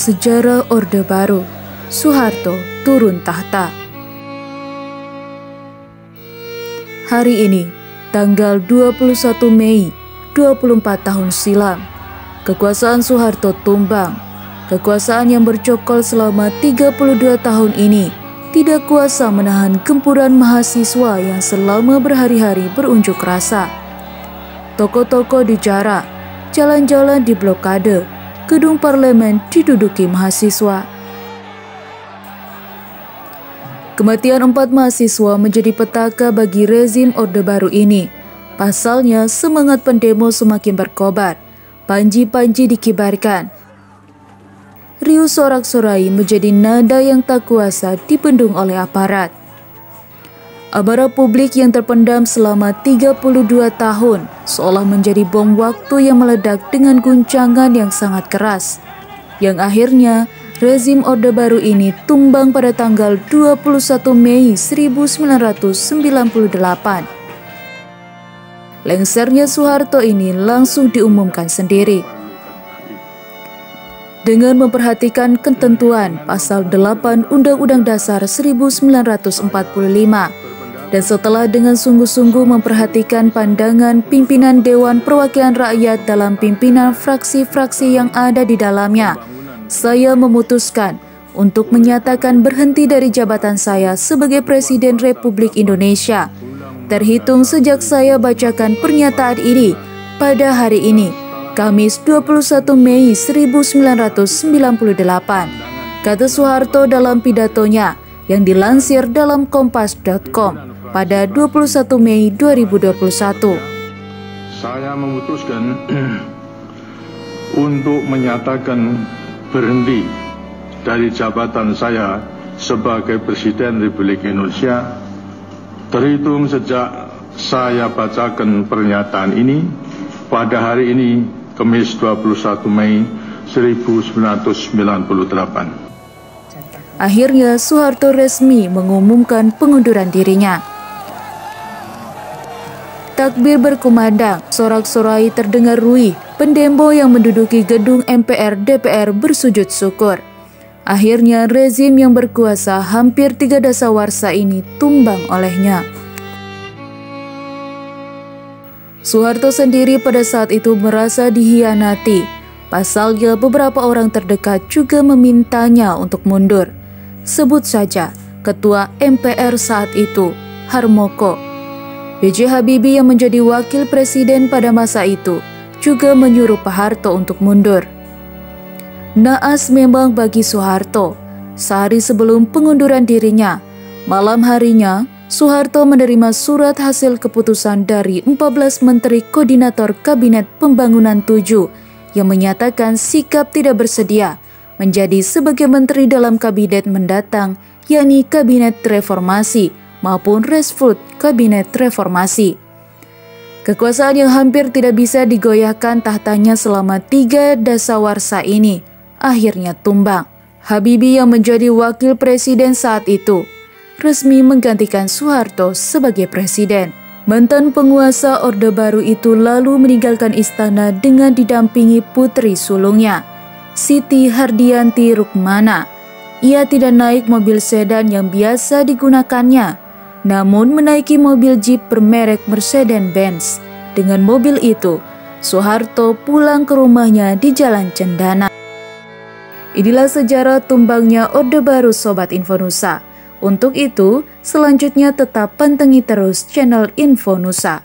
Sejarah Orde Baru, Soeharto turun tahta. Hari ini, tanggal 21 Mei 24 tahun silam, kekuasaan Soeharto tumbang. Kekuasaan yang bercokol selama 32 tahun ini tidak kuasa menahan gempuran mahasiswa yang selama berhari-hari berunjuk rasa. Toko-toko dijarah, jalan-jalan diblokade, gedung parlemen diduduki mahasiswa. Kematian 4 mahasiswa menjadi petaka bagi rezim Orde Baru ini. Pasalnya, semangat pendemo semakin berkobar, panji-panji dikibarkan. Riuh sorak-sorai menjadi nada yang tak kuasa dibendung oleh aparat. Amarah publik yang terpendam selama 32 tahun seolah menjadi bom waktu yang meledak dengan guncangan yang sangat keras, yang akhirnya rezim Orde Baru ini tumbang pada tanggal 21 Mei 1998. Lengsernya Soeharto ini langsung diumumkan sendiri. Dengan memperhatikan ketentuan Pasal 8 Undang-Undang Dasar 1945, dan setelah dengan sungguh-sungguh memperhatikan pandangan pimpinan Dewan Perwakilan Rakyat dalam pimpinan fraksi-fraksi yang ada di dalamnya, saya memutuskan untuk menyatakan berhenti dari jabatan saya sebagai Presiden Republik Indonesia, terhitung sejak saya bacakan pernyataan ini pada hari ini, Kamis 21 Mei 1998, kata Soeharto dalam pidatonya yang dilansir dalam kompas.com pada 21 Mei 2021. Saya memutuskan untuk menyatakan berhenti dari jabatan saya sebagai Presiden Republik Indonesia, terhitung sejak saya bacakan pernyataan ini pada hari ini, Kamis 21 Mei 1998. Akhirnya Soeharto resmi mengumumkan pengunduran dirinya. Takbir berkumandang, sorak-sorai terdengar ruih, pendemo yang menduduki gedung MPR DPR bersujud syukur. Akhirnya rezim yang berkuasa hampir 3 dasawarsa ini tumbang olehnya. Soeharto sendiri pada saat itu merasa dihianati. Pasalnya beberapa orang terdekat juga memintanya untuk mundur. Sebut saja Ketua MPR saat itu, Harmoko. B.J. Habibie yang menjadi wakil presiden pada masa itu juga menyuruh Pak Harto untuk mundur. Naas memang bagi Soeharto. Sehari sebelum pengunduran dirinya, malam harinya, Soeharto menerima surat hasil keputusan dari 14 Menteri Koordinator Kabinet Pembangunan 7 yang menyatakan sikap tidak bersedia menjadi sebagai menteri dalam kabinet mendatang, yakni Kabinet Reformasi maupun Resfood Kabinet Reformasi. Kekuasaan yang hampir tidak bisa digoyahkan tahtanya selama 3 dasawarsa ini akhirnya tumbang. Habibie yang menjadi wakil presiden saat itu resmi menggantikan Soeharto sebagai presiden. Mantan penguasa Orde Baru itu lalu meninggalkan istana dengan didampingi putri sulungnya, Siti Hardianti Rukmana. Ia tidak naik mobil sedan yang biasa digunakannya, namun menaiki mobil jeep bermerek Mercedes-Benz. Dengan mobil itu, Soeharto pulang ke rumahnya di Jalan Cendana. Inilah sejarah tumbangnya Orde Baru Sobat Infonusa. Untuk itu, selanjutnya tetap pantengin terus channel Infonusa.